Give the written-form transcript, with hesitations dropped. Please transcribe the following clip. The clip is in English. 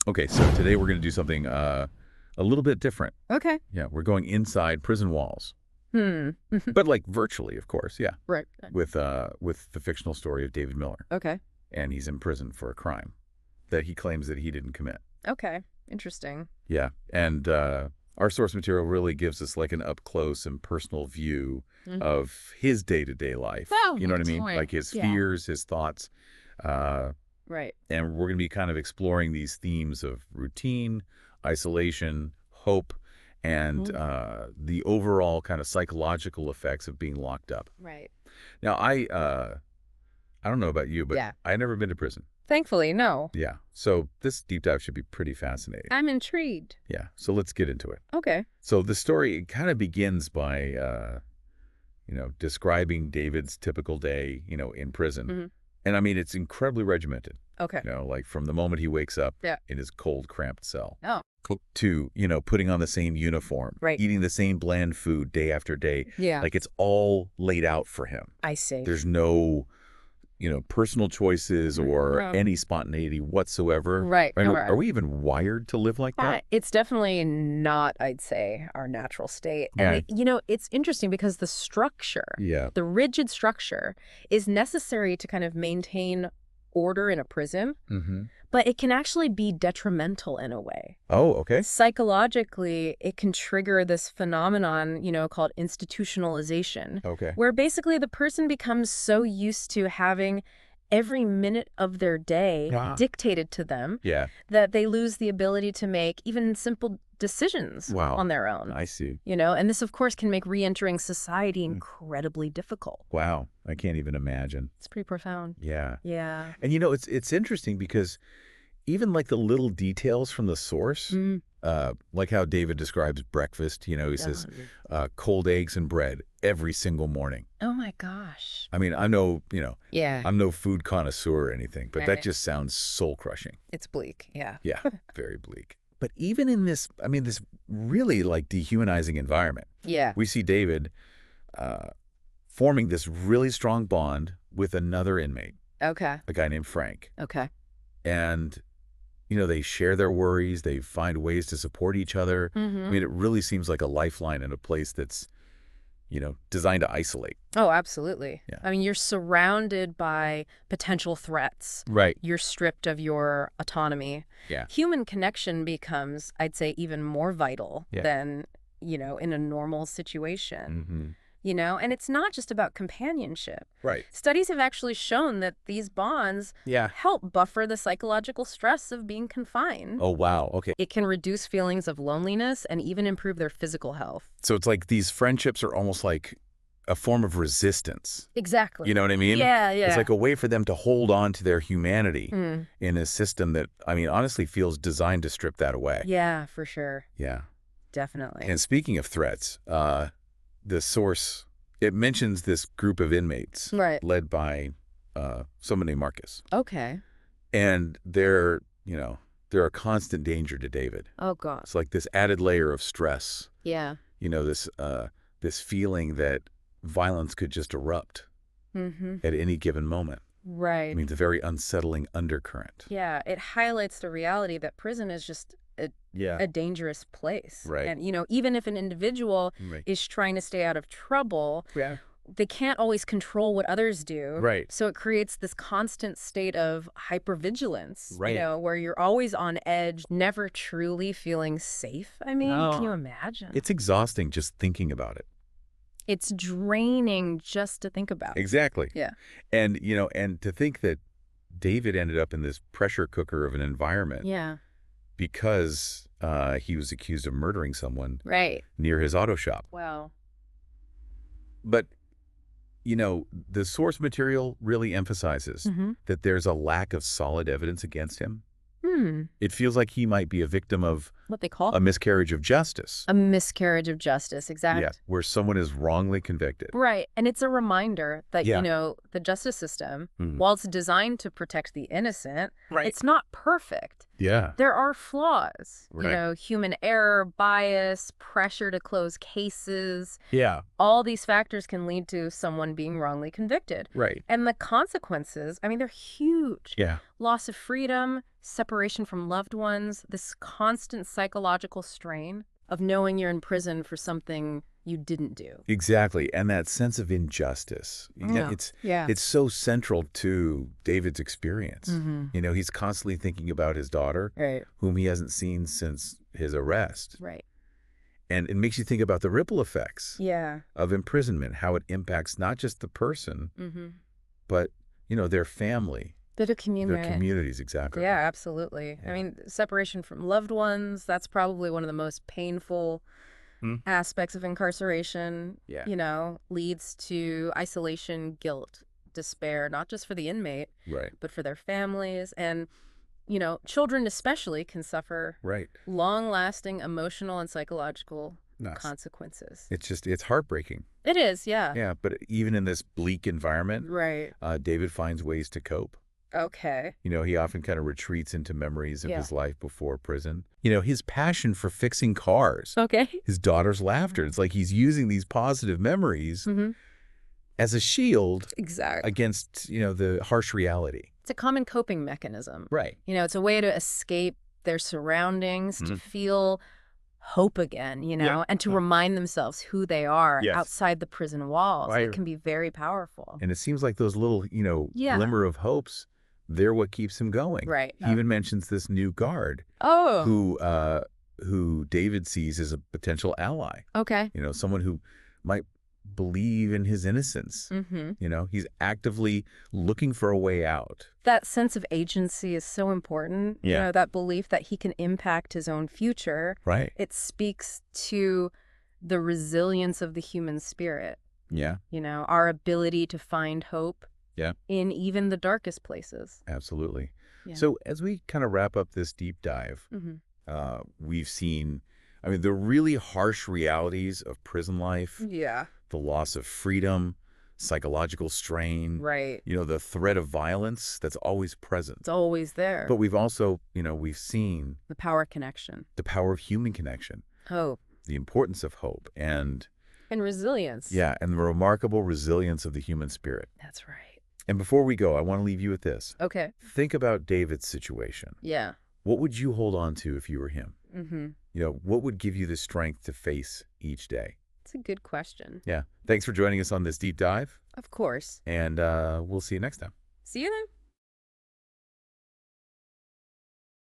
Okay, so today we're going to do something a little bit different. Okay. Yeah, we're going inside prison walls, Hmm. but like virtually, of course. Yeah, Right. with the fictional story of David Miller, Okay. and he's in prison for a crime that he claims that he didn't commit. Okay. Interesting. Yeah, and our source material really gives us like an up close and personal view of his day-to-day life. Oh, You know what I mean? totally. Like his Yeah. fears, his thoughts. Right. And we're going to be kind of exploring these themes of routine, isolation, hope, and the overall kind of psychological effects of being locked up. Right. Now, I don't know about you, but Yeah. I've never been to prison. Thankfully, no. Yeah. So this deep dive should be pretty fascinating. I'm intrigued. Yeah. So let's get into it. Okay. So the story kind of begins by, describing David's typical day, in prison. Mhm. And I mean, it's incredibly regimented. Okay. Like from the moment he wakes up Yeah. in his cold, cramped cell Oh. to, putting on the same uniform, Right. eating the same bland food day after day. Yeah. Like it's all laid out for him. I see. There's no, personal choices or No. any spontaneity whatsoever. Right. I mean, Right. are we even wired to live like that? It's definitely not, I'd say, our natural state. Yeah. And, it's interesting because the structure, Yeah. the rigid structure, is necessary to kind of maintain order in a prison, Mm-hmm. but it can actually be detrimental in a way. Oh, okay. Psychologically, it can trigger this phenomenon, called institutionalization, Okay. where basically the person becomes so used to having every minute of their day Ah. dictated to them Yeah. that they lose the ability to make even simple decisions Wow. on their own. I see. And this, of course, can make re-entering society incredibly difficult. Wow. I can't even imagine. It's pretty profound. Yeah. Yeah. And it's interesting because even like the little details from the source, like how David describes breakfast, he says cold eggs and bread every single morning. Oh my gosh. I mean, I'm no food connoisseur or anything, but that Right. just sounds soul crushing. It's bleak. Yeah. Yeah, very bleak. But even in this, this really like dehumanizing environment, Yeah. we see David forming this really strong bond with another inmate, Okay. a guy named Frank. Okay. And, they share their worries. They find ways to support each other. Mm-hmm. I mean, it really seems like a lifeline in a place that's, designed to isolate. Oh, absolutely. Yeah. I mean, you're surrounded by potential threats. Right. You're stripped of your autonomy. Yeah. Human connection becomes, I'd say, even more vital Yeah. than, in a normal situation. Mm-hmm. And it's not just about companionship. Right. Studies have actually shown that these bonds Yeah. help buffer the psychological stress of being confined. Oh, wow. Okay. It can reduce feelings of loneliness and even improve their physical health. So it's like these friendships are almost like a form of resistance. Exactly. You know what I mean? Yeah, yeah. It's like a way for them to hold on to their humanity Mm. in a system that, honestly feels designed to strip that away. Yeah, for sure. Yeah. Definitely. And speaking of threats, the source, it mentions this group of inmates Right. led by someone named Marcus. Okay. And they're a constant danger to David. Oh, God. It's like this added layer of stress, Yeah. this feeling that violence could just erupt Mm-hmm. at any given moment. Right. I mean, it's a very unsettling undercurrent. Yeah, it highlights the reality that prison is just Yeah. a dangerous place. Right. And, even if an individual Right. is trying to stay out of trouble, Yeah. they can't always control what others do. Right. So it creates this constant state of hypervigilance, Right. where you're always on edge, never truly feeling safe. I mean, No. can you imagine? It's exhausting just thinking about it. It's draining just to think about. Exactly. Yeah. And, and to think that David ended up in this pressure cooker of an environment Yeah. because he was accused of murdering someone Right. near his auto shop. Wow. But, the source material really emphasizes Mm-hmm. that there's a lack of solid evidence against him. Hmm. It feels like he might be a victim of What they call a miscarriage of justice. a miscarriage of justice. Exactly. Yeah, where someone is wrongly convicted. Right. And it's a reminder that, Yeah. the justice system, Mhm. while it's designed to protect the innocent, Right. it's not perfect. Yeah. There are flaws, Right. human error, bias, pressure to close cases. Yeah. All these factors can lead to someone being wrongly convicted. Right. And the consequences, I mean, they're huge. Yeah. Loss of freedom, separation from loved ones, this constant psychological strain of knowing you're in prison for something you didn't do. Exactly. And that sense of injustice. Yeah. Yeah. It's so central to David's experience. Mm-hmm. He's constantly thinking about his daughter, Right. whom he hasn't seen since his arrest. Right. And it makes you think about the ripple effects Yeah. of imprisonment, how it impacts not just the person, Mm-hmm. but, their family, The community. their communities. Exactly. Yeah, absolutely. Yeah. I mean, separation from loved ones, that's probably one of the most painful aspects of incarceration. Yeah. Leads to isolation, guilt, despair, not just for the inmate, Right. but for their families. And, children especially can suffer Right. long-lasting emotional and psychological Nuts. consequences. It's heartbreaking. It is, yeah. Yeah. But even in this bleak environment, Right. David finds ways to cope. Okay. He often kind of retreats into memories of Yeah. his life before prison. His passion for fixing cars, Okay. his daughter's laughter. It's like he's using these positive memories Mm-hmm. as a shield Exactly. against, the harsh reality. It's a common coping mechanism. Right. It's a way to escape their surroundings, to Mhm. feel hope again, Yeah. and to remind themselves who they are Yes. outside the prison walls. Right. It can be very powerful. And it seems like those little, Yeah. glimmer of hopes, they're what keeps him going. Right. He even mentions this new guard Oh, who David sees as a potential ally. okay. Someone who might believe in his innocence. Mm-hmm. He's actively looking for a way out. That sense of agency is so important. Yeah. That belief that he can impact his own future. Right. It speaks to the resilience of the human spirit, Yeah, our ability to find hope Yeah. in even the darkest places. absolutely. Yeah. So as we kind of wrap up this deep dive, Mm-hmm. we've seen, the really harsh realities of prison life, Yeah. the loss of freedom, psychological strain, Right. the threat of violence that's always present. It's always there. But we've also, we've seen The power connection. the power of human connection, Hope. the importance of hope, and resilience. and the remarkable resilience of the human spirit. That's right. And before we go, I want to leave you with this. Okay. Think about David's situation. Yeah. What would you hold on to if you were him? Mm-hmm. What would give you the strength to face each day? It's a good question. Yeah. Thanks for joining us on this deep dive, Of course. and we'll see you next time. See you then.